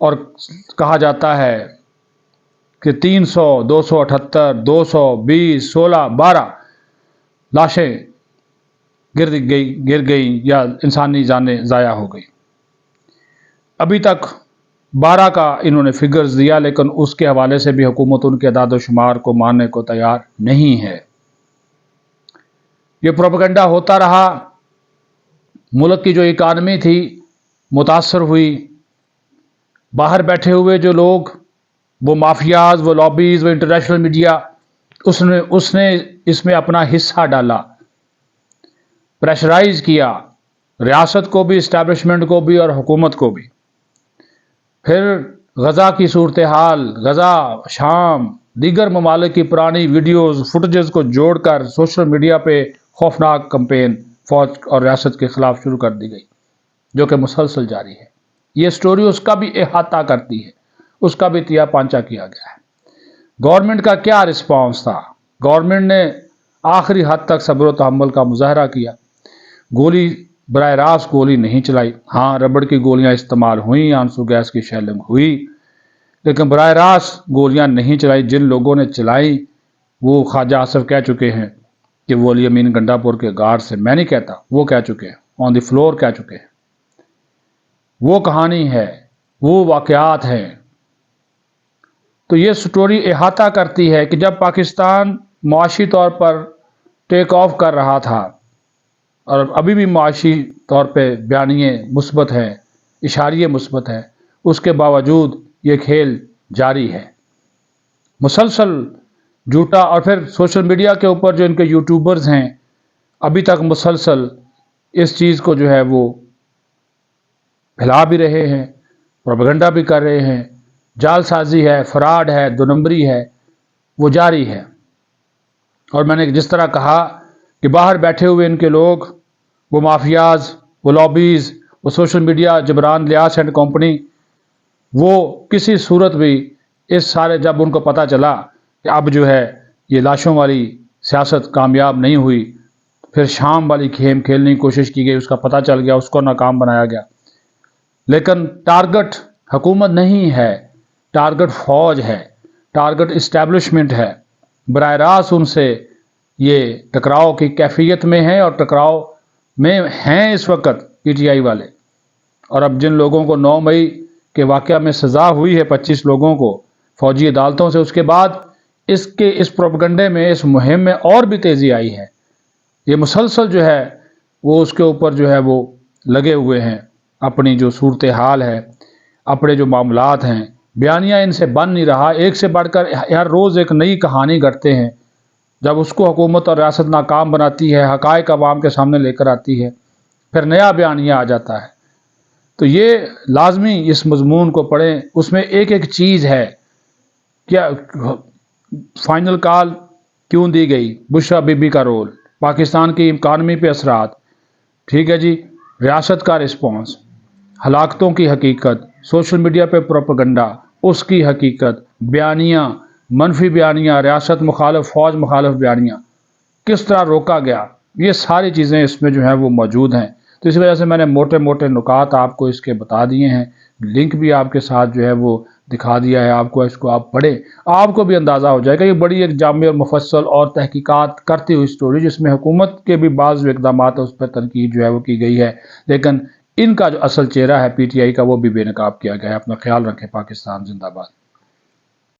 اور کہا جاتا ہے کہ 300 278 220 16 12 لاشیں گر گئی یا انسانی جانیں ضائع ہو گئی. ابھی تک 12 کا انہوں نے فگرز دیا، لیکن اس کے حوالے سے بھی حکومت ان کے اعداد و شمار کو ماننے کو تیار نہیں ہے. یہ پروپیگنڈا ہوتا رہا، ملک کی جو اکانومی تھی متاثر ہوئی. باہر بیٹھے ہوئے جو لوگ، وہ مافیاز، وہ لابیز، وہ انٹرنیشنل میڈیا، اس نے اس میں اپنا حصہ ڈالا، پریشرائز کیا ریاست کو بھی، اسٹیبلشمنٹ کو بھی اور حکومت کو بھی. پھر غزہ کی صورتحال، غزہ، شام، دیگر ممالک کی پرانی ویڈیوز، فوٹیجز کو جوڑ کر سوشل میڈیا پہ خوفناک کمپین فوج اور ریاست کے خلاف شروع کر دی گئی، جو کہ مسلسل جاری ہے. یہ سٹوری اس کا بھی احاطہ کرتی ہے، اس کا بھی تیا پانچا کیا گیا ہے. گورنمنٹ کا کیا رسپانس تھا؟ گورنمنٹ نے آخری حد تک صبر و تحمل کا مظاہرہ کیا. گولی براہ راست گولی نہیں چلائی. ہاں، ربڑ کی گولیاں استعمال ہوئیں، آنسو گیس کی شیلنگ ہوئی، لیکن براہ راست گولیاں نہیں چلائی. جن لوگوں نے چلائی وہ خواجہ آصف کہہ چکے ہیں کہ وہ علی امین گنڈا پور کے غار سے، میں نہیں کہتا، وہ کہہ چکے ہیں، آن دی فلور کہہ چکے ہیں. وہ کہانی ہے، وہ واقعات ہیں. تو یہ سٹوری احاطہ کرتی ہے کہ جب پاکستان معاشی طور پر ٹیک آف کر رہا تھا، اور ابھی بھی معاشی طور پہ بیانیے مثبت ہیں، اشاریے مثبت ہیں، اس کے باوجود یہ کھیل جاری ہے مسلسل جھوٹا. اور پھر سوشل میڈیا کے اوپر جو ان کے یوٹیوبرز ہیں، ابھی تک مسلسل اس چیز کو جو ہے وہ پھیلا بھی رہے ہیں، پروپیگنڈا بھی کر رہے ہیں. جال سازی ہے، فراڈ ہے، دو نمبری ہے، وہ جاری ہے. اور میں نے جس طرح کہا کہ باہر بیٹھے ہوئے ان کے لوگ، وہ مافیاز، وہ لابیز، وہ social media, Jibran Ilyas and company, وہ کسی صورت بھی اس سارے، جب ان کو پتہ چلا کہ اب جو ہے یہ لاشوں والی سیاست کامیاب نہیں ہوئی، پھر شام والی کھیل کھیلنے کی کوشش کی گئی، اس کا پتہ چل گیا، اس کو ناکام بنایا گیا. لیکن ٹارگٹ حکومت نہیں ہے، ٹارگٹ فوج ہے، ٹارگٹ اسٹیبلشمنٹ ہے. براہ راست ان سے یہ ٹکراؤ کی کیفیت میں ہے، اور ٹکراؤ میں ہیں اس وقت پی ٹی آئی والے. اور اب جن لوگوں کو 9 مئی کے واقعہ میں سزا ہوئی ہے 25 لوگوں کو فوجی عدالتوں سے، اس کے بعد اس پروپیگنڈے میں، اس مہم میں اور بھی تیزی آئی ہے. یہ مسلسل جو ہے وہ اس کے اوپر جو ہے وہ لگے ہوئے ہیں. اپنی جو صورتحال ہے، اپنے جو معاملات ہیں، بیانیہ ان سے بن نہیں رہا. ایک سے بڑھ کر ہر روز ایک نئی کہانی گھڑتے ہیں. جب اس کو حکومت اور ریاست ناکام بناتی ہے، حقائق عوام کے سامنے لے کر آتی ہے، پھر نیا بیانیہ آ جاتا ہے. تو یہ لازمی اس مضمون کو پڑھیں، اس میں ایک ایک چیز ہے. کیا فائنل کال کیوں دی گئی؟ بشرا بی بی کا رول، پاکستان کی اکانومی پہ اثرات، ٹھیک ہے جی، ریاست کا رسپانس، ہلاکتوں کی حقیقت، سوشل میڈیا پہ پروپیگنڈا، اس کی حقیقت، بیانیہ، منفی بیانیہ، ریاست مخالف، فوج مخالف بیانیہ، کس طرح روکا گیا، یہ ساری چیزیں اس میں جو ہیں وہ موجود ہیں. تو اس وجہ سے میں نے موٹے موٹے نکات آپ کو اس کے بتا دیے ہیں. لنک بھی آپ کے ساتھ جو ہے وہ دکھا دیا ہے آپ کو. اس کو آپ پڑھیں، آپ کو بھی اندازہ ہو جائے گا. یہ بڑی ایک جامع اور مفصل اور تحقیقات کرتی ہوئی سٹوری، جس میں حکومت کے بھی بعض جو اقدامات اس پر تنقید جو ہے وہ کی گئی ہے، لیکن ان کا جو اصل چہرہ ہے پی ٹی آئی کا، وہ بھی بے نقاب کیا گیا ہے. اپنا خیال رکھیں. پاکستان زندہ باد.